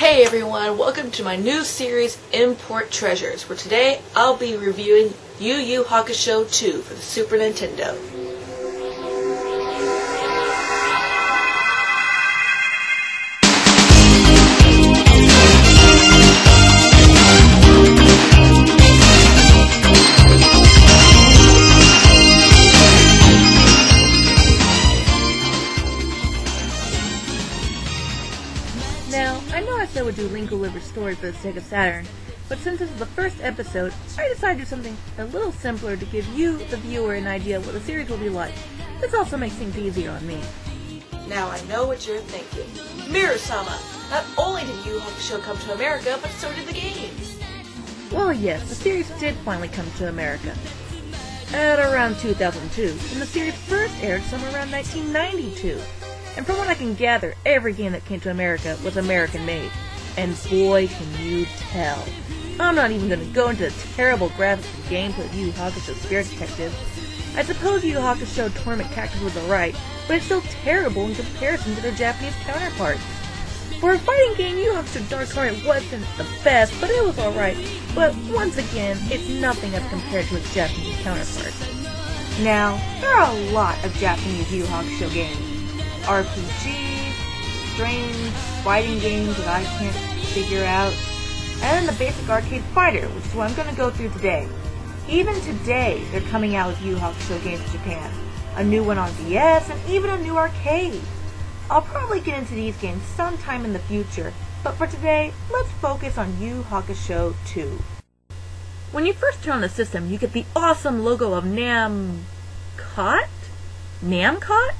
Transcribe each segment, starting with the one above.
Hey everyone, welcome to my new series, Import Treasures, where today I'll be reviewing Yu Yu Hakusho 2 for the Super Nintendo. Now, I know I said I would do Link Liver story for the Sega Saturn, but since this is the first episode, I decided to do something a little simpler to give you, the viewer, an idea of what the series will be like. This also makes things easier on me. Now I know what you're thinking. Miru-sama! Not only did Yu Yu Hakusho come to America, but so did the games! Well, yes, the series did finally come to America. At around 2002, and the series first aired somewhere around 1992. And from what I can gather, every game that came to America was American-made. And boy, can you tell. I'm not even going to go into the terrible graphics and gameplay of Yu Yu Hakusho Spirit Detective. I suppose Yu Yu Hakusho Tournament Cactus was alright, but it's still terrible in comparison to their Japanese counterparts. For a fighting game, Yu Yu Hakusho Dark Tournament wasn't the best, but it was alright. But once again, it's nothing as compared to its Japanese counterparts. Now, there are a lot of Japanese Yu Yu Hakusho games. RPGs, strange fighting games that I can't figure out, and then the basic arcade fighter, which is what I'm going to go through today. Even today, they're coming out with Yu Yu Hakusho games in Japan. A new one on DS, and even a new arcade. I'll probably get into these games sometime in the future, but for today, let's focus on Yu Yu Hakusho 2. When you first turn on the system, you get the awesome logo of Namcot? Namcot?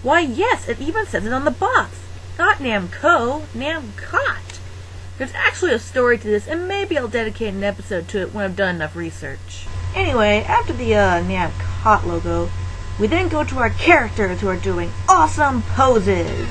Why yes, it even says it on the box. Not Namco, Namcot. There's actually a story to this, and maybe I'll dedicate an episode to it when I've done enough research. Anyway, after the Namcot logo, we then go to our characters who are doing awesome poses.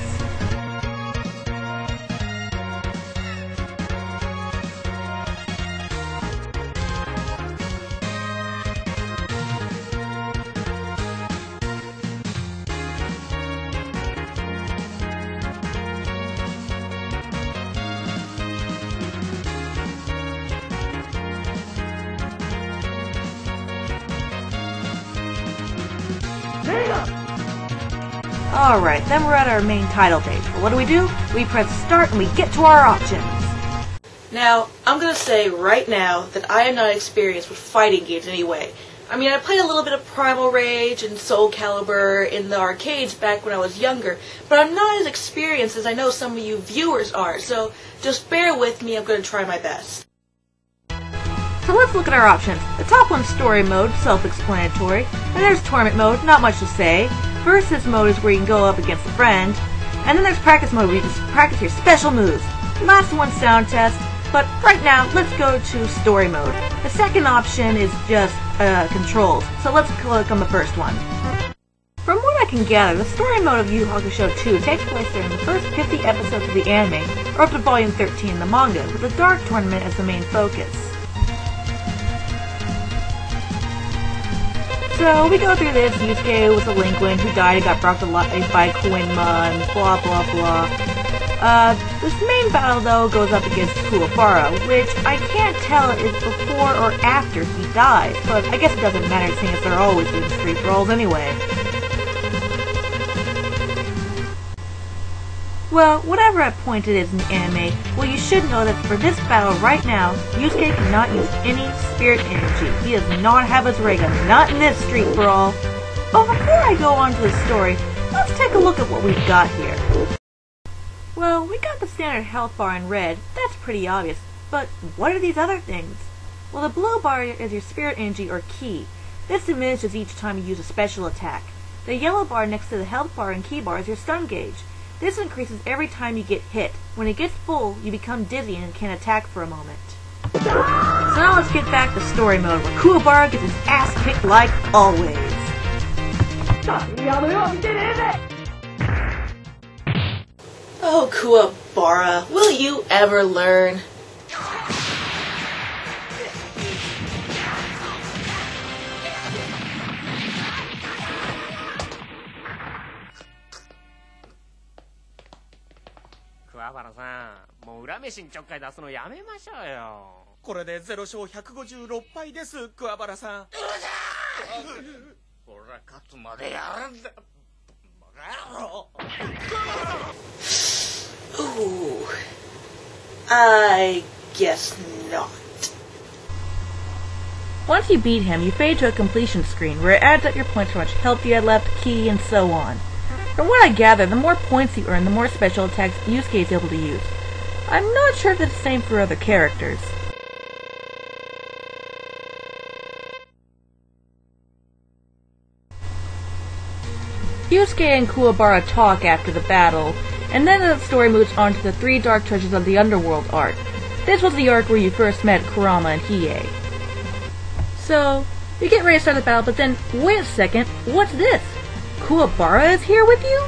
Alright, then we're at our main title page. Well, what do? We press start and we get to our options. Now, I'm gonna say right now that I am not experienced with fighting games anyway. I mean, I played a little bit of Primal Rage and Soul Calibur in the arcades back when I was younger, but I'm not as experienced as I know some of you viewers are, so just bear with me, I'm gonna try my best. So let's look at our options. The top one's Story Mode, self-explanatory. And there's Tournament Mode, not much to say. Versus Mode is where you can go up against a friend. And then there's Practice Mode, where you can practice your special moves. Last one's Sound Test. But right now, let's go to Story Mode. The second option is just controls. So let's click on the first one. From what I can gather, the Story Mode of Yu Yu Hakusho 2 takes place during the first 50 episodes of the anime, or up to Volume 13 in the manga, with the Dark Tournament as the main focus. So we go through this. Yusuke was a delinquent who died and got brought to life by Koenma and blah blah blah. This main battle though goes up against Kuwabara, which I can't tell is before or after he dies, but I guess it doesn't matter seeing as they're always doing street brawls anyway. Well, whatever that point it is in the anime, well you should know that for this battle right now, Yusuke cannot use any spirit energy. He does not have his ray gun, not in this street brawl. But before I go on to the story, let's take a look at what we've got here. Well, we got the standard health bar in red, that's pretty obvious, but what are these other things? Well, the blue bar is your spirit energy or ki. This diminishes each time you use a special attack. The yellow bar next to the health bar and ki bar is your stun gauge. This increases every time you get hit. When it gets full, you become dizzy and can attack for a moment. So now let's get back to Story Mode, where Kuwabara gets his ass kicked like always. Oh, Kuwabara, will you ever learn? 原さん、もう裏飯にちょっかい出すのやめましょうよ。これで0勝156敗です、桑原さん。うるさい！俺は勝つまでやるんだ。バカ野郎。 Ooh, I guess not. Once you beat him, you fade to a completion screen where it adds up your points for how much health you had left, key, and so on. From what I gather, the more points you earn, the more special attacks Yusuke is able to use. I'm not sure if it's the same for other characters. Yusuke and Kuwabara talk after the battle, and then the story moves on to the 3 Dark Treasures of the Underworld arc. This was the arc where you first met Kurama and Hiei. So, you get ready to start the battle, but then, wait a second, what's this? Kuwabara is here with you?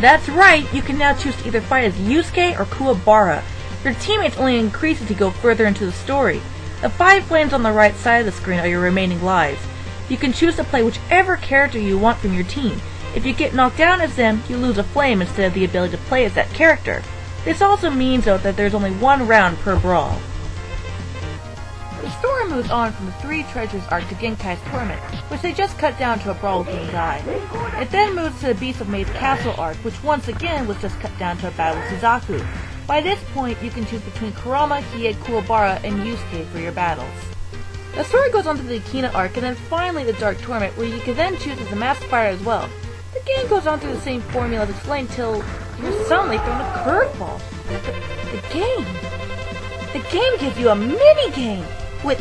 That's right, you can now choose to either fight as Yusuke or Kuwabara. Your teammates only increase as you go further into the story. The 5 flames on the right side of the screen are your remaining lives. You can choose to play whichever character you want from your team. If you get knocked down as them, you lose a flame instead of the ability to play as that character. This also means, though, that there's only 1 round per brawl. The story moves on from the 3 Treasures arc to Genkai's tournament, which they just cut down to a brawl with Genkai. It then moves to the Beast of May's Castle arc, which once again was just cut down to a battle with Suzaku. By this point, you can choose between Kurama, Hiei, Kuwabara, and Yusuke for your battles. The story goes on to the Akina arc, and then finally the Dark Tournament, where you can then choose as a masked fighter as well. The game goes on through the same formula as explained till you're suddenly thrown a curveball. The game gives you a mini-game with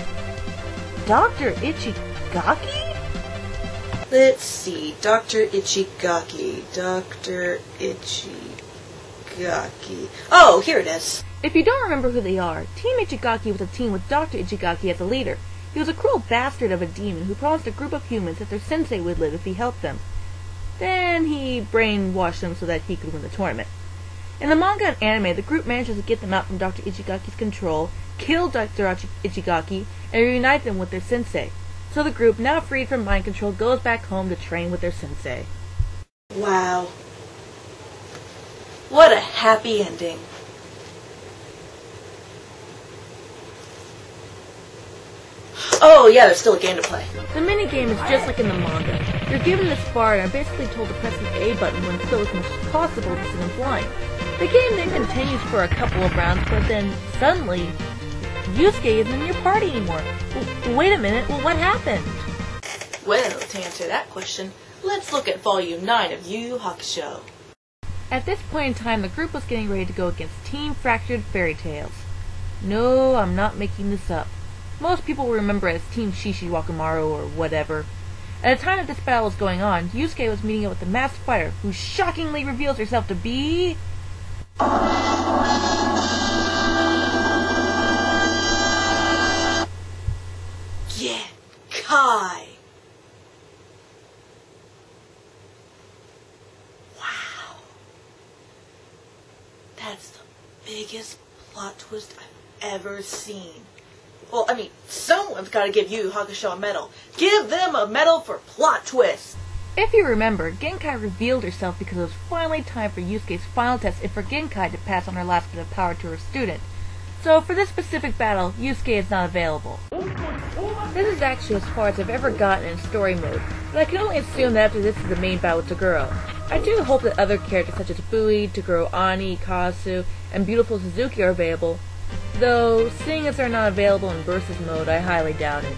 Dr. Ichigaki? Let's see, Dr. Ichigaki. Dr. Ichigaki. Oh, here it is. If you don't remember who they are, Team Ichigaki was a team with Dr. Ichigaki as a leader. He was a cruel bastard of a demon who promised a group of humans that their sensei would live if he helped them. Then he brainwashed them so that he could win the tournament. In the manga and anime, the group manages to get them out from Dr. Ichigaki's control, kill Dr. Ichigaki, and reunite them with their sensei. So the group, now freed from mind control, goes back home to train with their sensei. Wow. What a happy ending. Oh yeah, there's still a game to play. The minigame is just like in the manga. You're given this bar and are basically told to press the A button when so as much as possible to sit in blind. The game then continues for a couple of rounds, but then, suddenly, Yusuke isn't in your party anymore. Wait a minute, well, what happened? Well, to answer that question, let's look at Volume 9 of Yu Yu Hakusho. At this point in time, the group was getting ready to go against Team Fractured Fairy Tales. No, I'm not making this up. Most people will remember it as Team Shishi Wakamaru or whatever. At the time that this battle was going on, Yusuke was meeting up with the masked fighter, who shockingly reveals herself to be... Genkai! Wow. That's the biggest plot twist I've ever seen. Well, I mean, someone's got to give Yu Yu Hakusho a medal. Give them a medal for plot twists! If you remember, Genkai revealed herself because it was finally time for Yusuke's final test and for Genkai to pass on her last bit of power to her student. So for this specific battle, Yusuke is not available. This is actually as far as I've ever gotten in story mode, but I can only assume that after this is the main battle with Toguro. I do hope that other characters such as Bui, Toguro Ani, Kazu, and beautiful Suzuki are available, though seeing as they're not available in versus mode, I highly doubt it.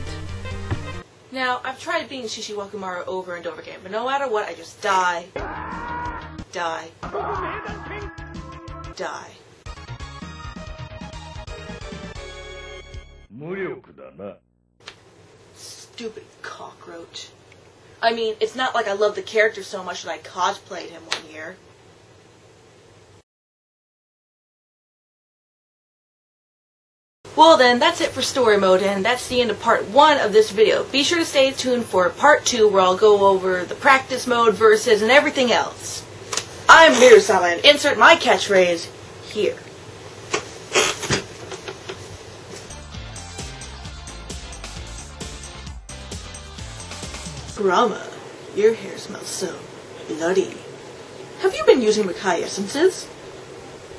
Now, I've tried being Shishi Wakamaru over and over again, but no matter what, I just die. Die. Die. Stupid cockroach. I mean, it's not like I love the character so much that I cosplayed him one year. Well then, that's it for story mode, and that's the end of part 1 of this video. Be sure to stay tuned for part 2, where I'll go over the practice mode, versus, and everything else. I'm Miru-sama, and insert my catchphrase here. Kurama, your hair smells so bloody. Have you been using Makai essences?